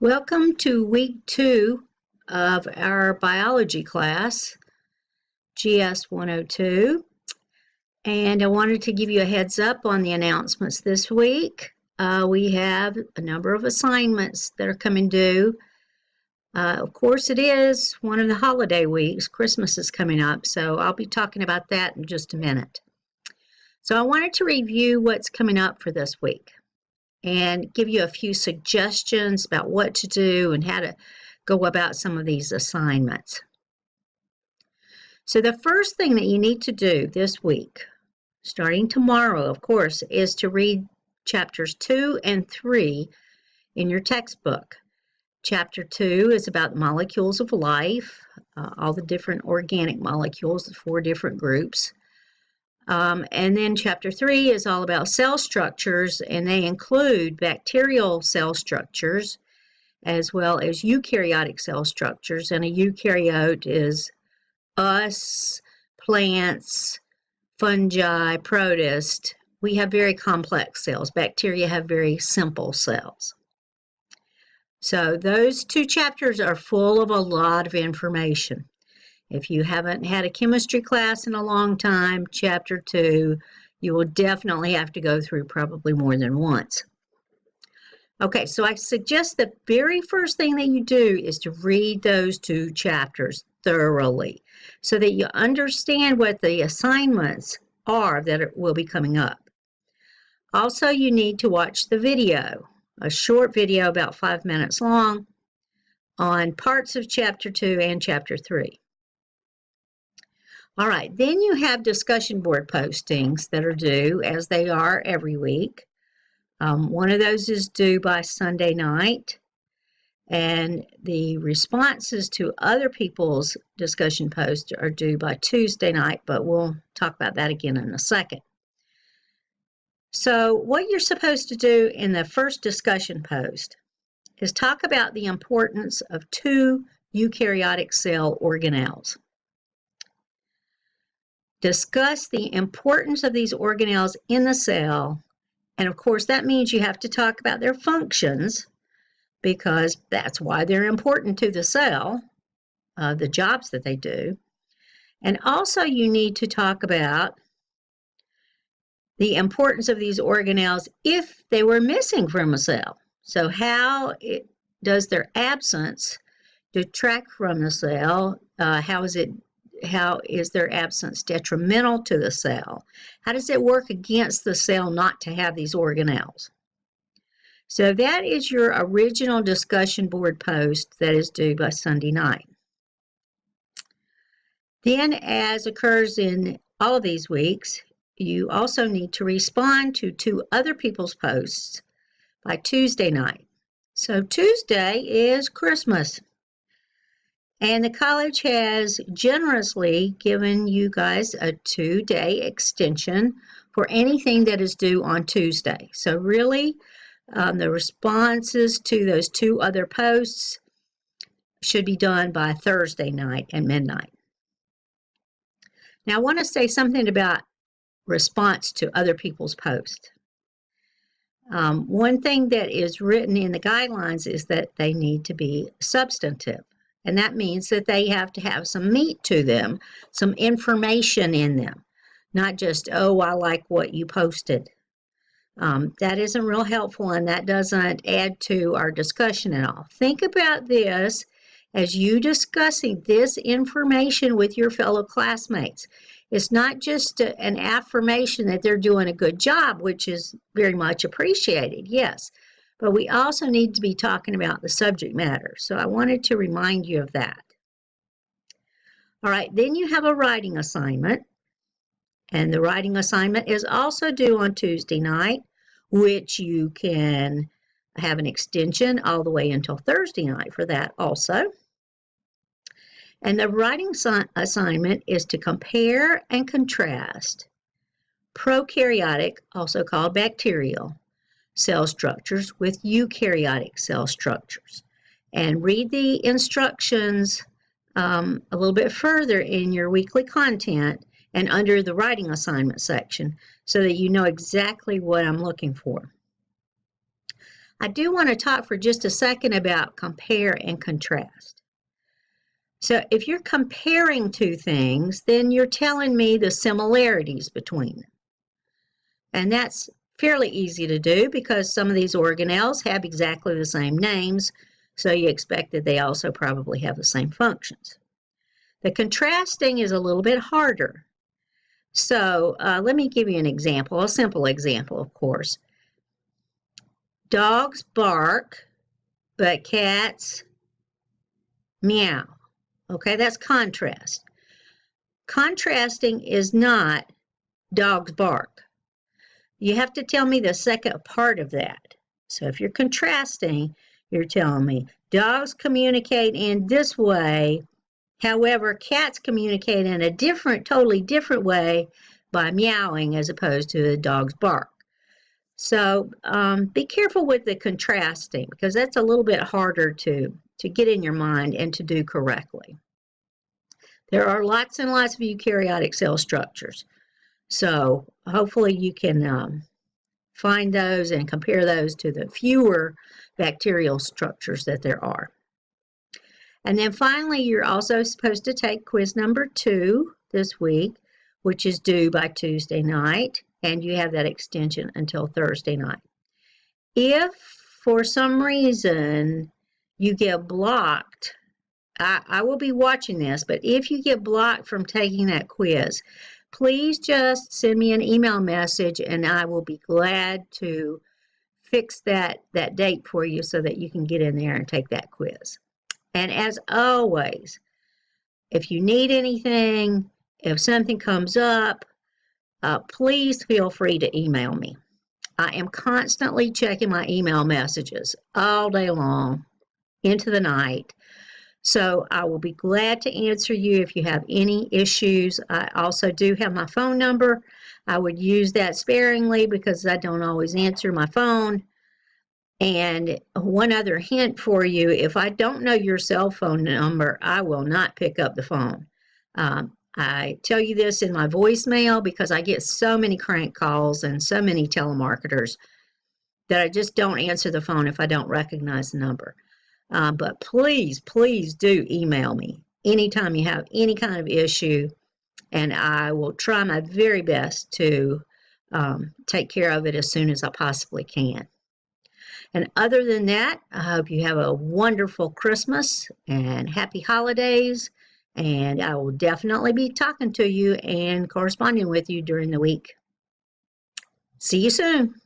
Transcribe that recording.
Welcome to week 2 of our biology class, GS 102. And I wanted to give you a heads up on the announcements this week. We have a number of assignments that are coming due. Of course, it is one of the holiday weeks. Christmas is coming up, so I'll be talking about that in just a minute. So I wanted to review what's coming up for this week and give you a few suggestions about what to do and how to go about some of these assignments. So the first thing that you need to do this week, starting tomorrow, of course, is to read chapters 2 and 3 in your textbook. Chapter 2 is about the molecules of life, all the different organic molecules, the 4 different groups. And then chapter 3 is all about cell structures, and they include bacterial cell structures as well as eukaryotic cell structures. And a eukaryote is us, plants, fungi, protists. We have very complex cells. Bacteria have very simple cells. So those 2 chapters are full of a lot of information. If you haven't had a chemistry class in a long time, chapter 2, you will definitely have to go through probably more than once. Okay, so I suggest the very first thing that you do is to read those 2 chapters thoroughly so that you understand what the assignments are that will be coming up. Also, you need to watch the video, a short video about 5 minutes long on parts of chapter 2 and chapter 3. All right, then you have discussion board postings that are due, as they are every week. One of those is due by Sunday night, and the responses to other people's discussion posts are due by Tuesday night, but we'll talk about that again in a second. So what you're supposed to do in the first discussion post is talk about the importance of 2 eukaryotic cell organelles. Discuss the importance of these organelles in the cell, and of course that means you have to talk about their functions because that's why they're important to the cell, the jobs that they do. And also you need to talk about the importance of these organelles if they were missing from a cell. So how does their absence detract from the cell? How is their absence detrimental to the cell? How does it work against the cell not to have these organelles? So that is your original discussion board post that is due by Sunday night. Then, as occurs in all of these weeks, you also need to respond to 2 other people's posts by Tuesday night. So Tuesday is Christmas. And the college has generously given you guys a 2-day extension for anything that is due on Tuesday. So really, the responses to those 2 other posts should be done by Thursday night at midnight. Now, I want to say something about response to other people's posts. One thing that is written in the guidelines is that they need to be substantive. And that means that they have to have some meat to them, some information in them, not just, oh, I like what you posted. That isn't real helpful, and that doesn't add to our discussion at all. Think about this as you discussing this information with your fellow classmates. It's not just an affirmation that they're doing a good job, which is very much appreciated, yes. But we also need to be talking about the subject matter. So I wanted to remind you of that. All right, then you have a writing assignment. And the writing assignment is also due on Tuesday night, which you can have an extension all the way until Thursday night for that also. And the writing assignment is to compare and contrast prokaryotic, also called bacterial, cell structures with eukaryotic cell structures. And read the instructions a little bit further in your weekly content and under the writing assignment section so that you know exactly what I'm looking for. I do want to talk for just a second about compare and contrast. So if you're comparing two things, then you're telling me the similarities between them. And that's fairly easy to do because some of these organelles have exactly the same names, so you expect that they also probably have the same functions. The contrasting is a little bit harder. So let me give you an example, a simple example, of course. Dogs bark, but cats meow. Okay, that's contrast. Contrasting is not dogs bark. You have to tell me the second part of that. So if you're contrasting, you're telling me dogs communicate in this way, however, cats communicate in a totally different way by meowing as opposed to a dog's bark. So be careful with the contrasting because that's a little bit harder to get in your mind and to do correctly. There are lots and lots of eukaryotic cell structures. So hopefully you can find those and compare those to the fewer bacterial structures that there are. And then finally, you're also supposed to take quiz number 2 this week, which is due by Tuesday night, and you have that extension until Thursday night. If for some reason you get blocked, I will be watching this, but if you get blocked from taking that quiz, please just send me an email message and I will be glad to fix that date for you so that you can get in there and take that quiz. And as always, if you need anything, if something comes up, please feel free to email me. I am constantly checking my email messages all day long into the night. So I will be glad to answer you if you have any issues. I also do have my phone number. I would use that sparingly because I don't always answer my phone. And one other hint for you, if I don't know your cell phone number, I will not pick up the phone. I tell you this in my voicemail because I get so many crank calls and so many telemarketers that I just don't answer the phone if I don't recognize the number. But please, please do email me anytime you have any kind of issue, and I will try my very best to take care of it as soon as I possibly can. And other than that, I hope you have a wonderful Christmas and happy holidays, and I will definitely be talking to you and corresponding with you during the week. See you soon.